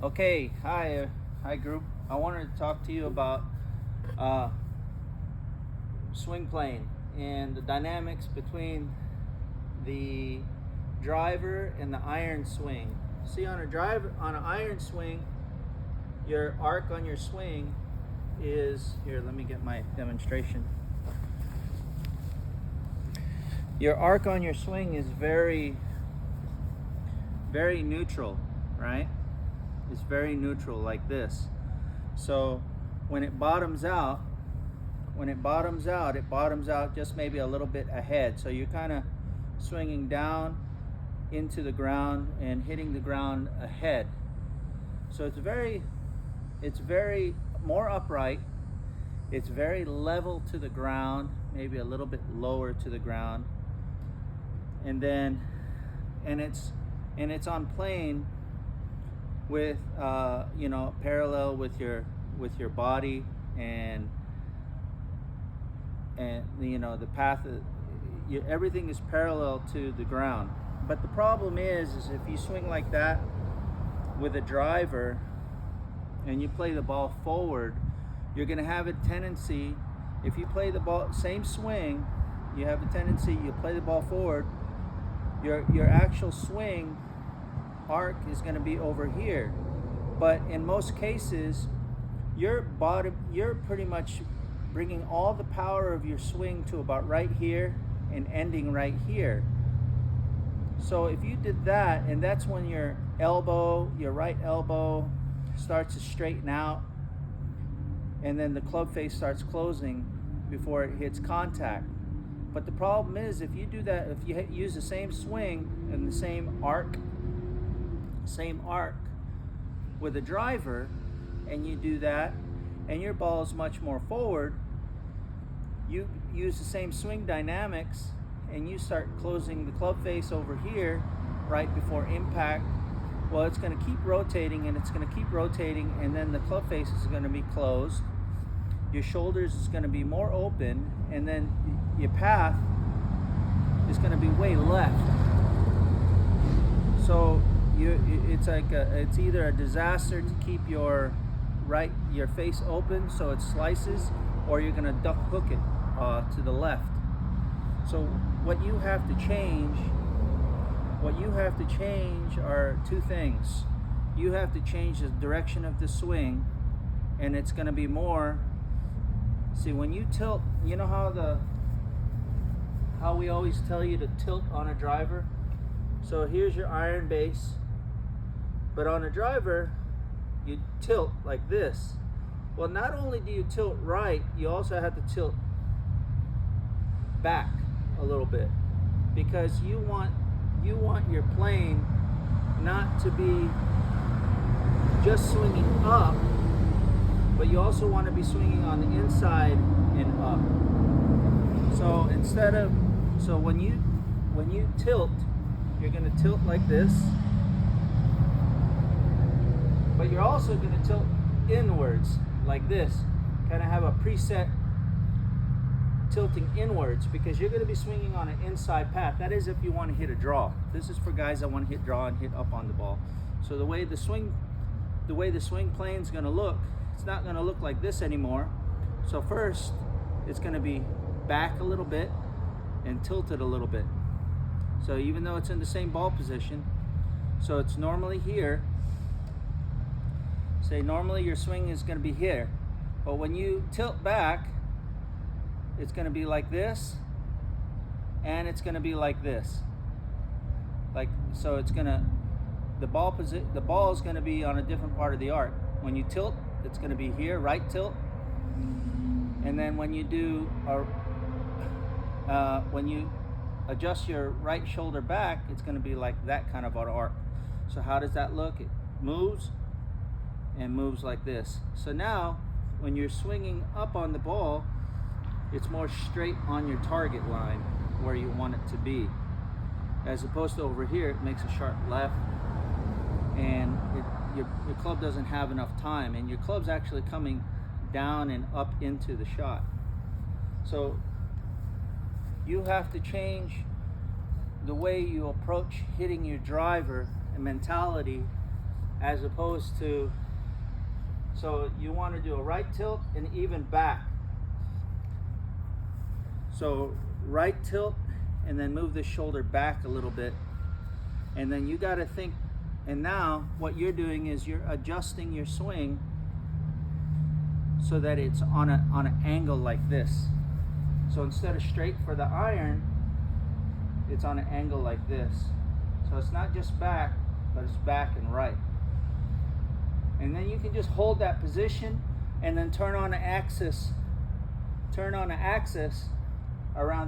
Okay, hi group. I wanted to talk to you about uh, swing playing and the dynamics between the driver and the iron swing. See, on an iron swing, your arc on your swing is here. Let me get my demonstration. Your arc on your swing is very neutral, right? It's very neutral like this. So when it bottoms out, it bottoms out just maybe a little bit ahead. So you're kind of swinging down into the ground and hitting the ground ahead. So it's very more upright. It's very level to the ground, maybe a little bit lower to the ground. And then, and it's on plane with parallel with your body, and the path everything is parallel to the ground. But the problem is if you swing like that with a driver and you play the ball forward, you're going to have a tendency, if you play the ball same swing, you have a tendency, you play the ball forward, your actual swing arc is going to be over here. But in most cases, you're pretty much bringing all the power of your swing to about right here and ending right here. So if you did that, and that's when your right elbow starts to straighten out, and then the club face starts closing before it hits contact. But the problem is, if you do that, if you use the same swing and the same arc with a driver, and you do that, and your ball is much more forward, you use the same swing dynamics, and you start closing the club face over here right before impact. Well, it's going to keep rotating, and it's going to keep rotating, and then the club face is going to be closed. Your shoulders is going to be more open, and then your path is going to be way left. So it's either a disaster to keep your face open so it slices, or you're going to duck hook it to the left. So what you have to change are two things. You have to change the direction of the swing, and it's going to be more. See, when you tilt, you know how we always tell you to tilt on a driver? So here's your iron base, but on a driver, you tilt like this. Well, not only do you tilt right, you also have to tilt back a little bit, because you want your plane not to be just swinging up, but you also want to be swinging on the inside and up. So when you tilt, you're going to tilt like this, but you're also going to tilt inwards like this, kind of have a preset tilting inwards, because you're going to be swinging on an inside path. That is if you want to hit a draw. This is for guys that want to hit draw and hit up on the ball. So the way the swing plane is going to look, it's not going to look like this anymore. So first, it's going to be back a little bit and tilted a little bit. So even though it's in the same ball position, so it's normally here. Say normally your swing is going to be here, but when you tilt back, it's going to be like this, and it's going to be like this. So it's going to, the ball is going to be on a different part of the arc. When you tilt, it's going to be here, right tilt, and then when you do when you adjust your right shoulder back, it's going to be like that kind of an arc. So how does that look? It moves and moves like this. So now when you're swinging up on the ball, it's more straight on your target line where you want it to be, as opposed to over here it makes a sharp left, and your club doesn't have enough time, and your club's actually coming down and up into the shot. So you have to change the way you approach hitting your driver and mentality as opposed to, so you want to do a right tilt and even back. So right tilt and then move the shoulder back a little bit, and then you got to think, and now what you're doing is you're adjusting your swing so that it's on an angle like this. So instead of straight for the iron, it's on an angle like this. So it's not just back, but it's back and right. And then you can just hold that position and then turn on the axis around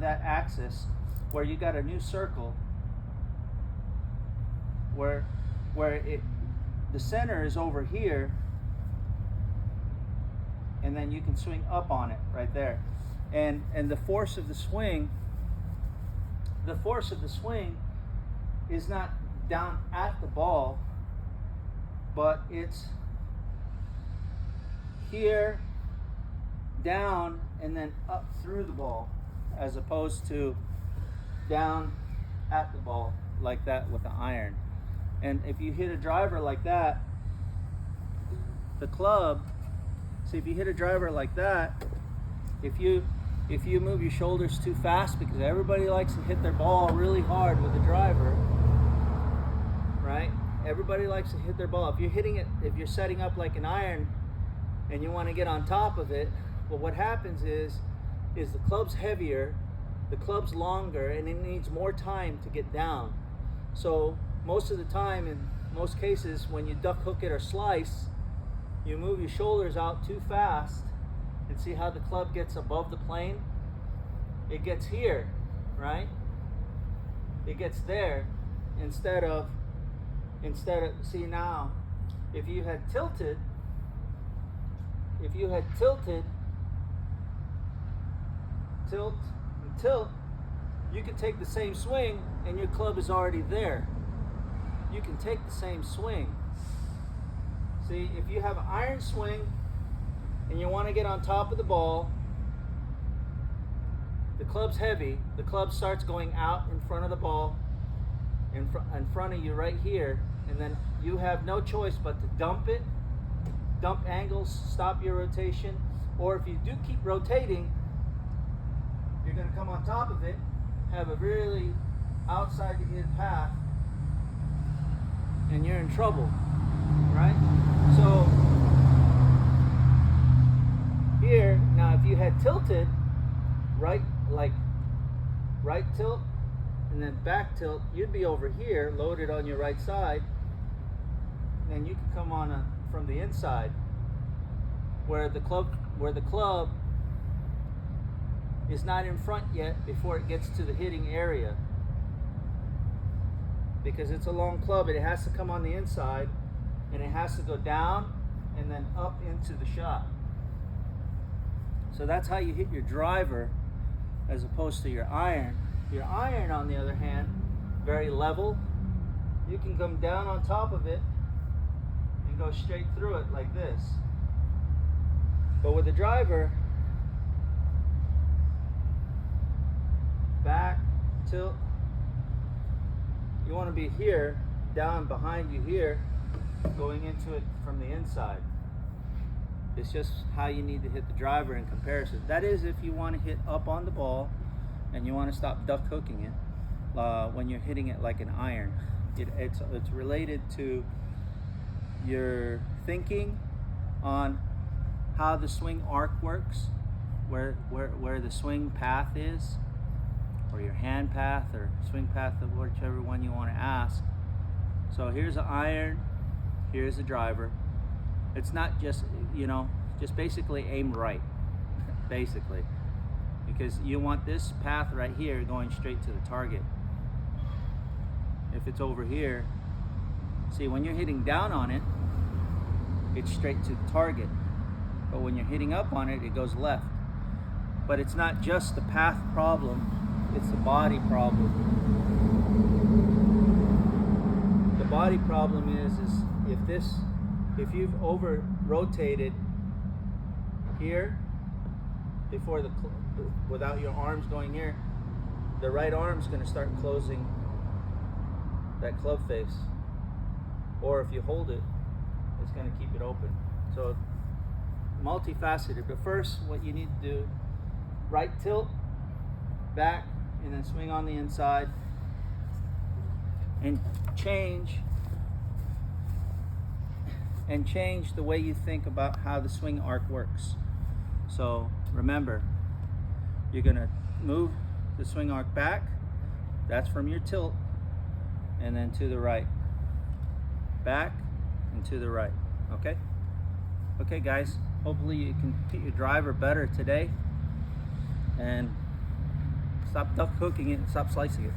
that axis where you got a new circle where the center is over here, and then you can swing up on it right there. And the force of the swing is not down at the ball, but it's here, down, and then up through the ball, as opposed to down at the ball like that with the iron. And if you hit a driver like that, the club, see, if you hit a driver like that, if you move your shoulders too fast, because everybody likes to hit their ball really hard with a driver, right? Everybody likes to hit their ball. If you're hitting it, if you're setting up like an iron and you want to get on top of it, well, what happens is the club's heavier, the club's longer, and it needs more time to get down. So most of the time, in most cases, when you duck hook it or slice, you move your shoulders out too fast, and see how the club gets above the plane? It gets here, right? It gets there instead of, see now, if you had tilted, tilt and tilt, you can take the same swing and your club is already there. You can take the same swing. See, if you have an iron swing and you want to get on top of the ball, the club's heavy, the club starts going out in front of the ball, in front of you right here, and then you have no choice but to dump it, dump angles, stop your rotation, or if you do keep rotating, you're going to come on top of it, have a really outside the in path, and you're in trouble, right? So here, now if you had tilted, right, like right tilt and then back tilt, you'd be over here loaded on your right side, and you can come on from the inside where the club is not in front yet before it gets to the hitting area, because it's a long club and it has to come on the inside and it has to go down and then up into the shot. So that's how you hit your driver as opposed to your iron. Your iron, on the other hand, very level. You can come down on top of it and go straight through it like this. But with the driver, back, tilt, you want to be here, down behind you here, going into it from the inside. It's just how you need to hit the driver in comparison. That is if you want to hit up on the ball and you want to stop duck hooking it when you're hitting it like an iron. It's related to your thinking on how the swing arc works, where the swing path is, or your hand path or swing path, of whichever one you want to ask. So here's an iron, here's a driver. It's not just, just basically aim right, basically, because you want this path right here going straight to the target. If it's over here, see, when you're hitting down on it, it's straight to the target. But when you're hitting up on it, it goes left. But it's not just the path problem, it's the body problem. The body problem is if you've over rotated here before without your arms going here, the right arm's going to start closing that club face. Or if you hold it it's going to keep it open. So multifaceted. But first, what you need to do, right tilt, back, and then swing on the inside, and change the way you think about how the swing arc works. So remember, you're going to move the swing arc back, that's from your tilt, and then to the right, back and to the right. Okay guys, hopefully you can hit your driver better today, and stop duck hooking it and stop slicing it.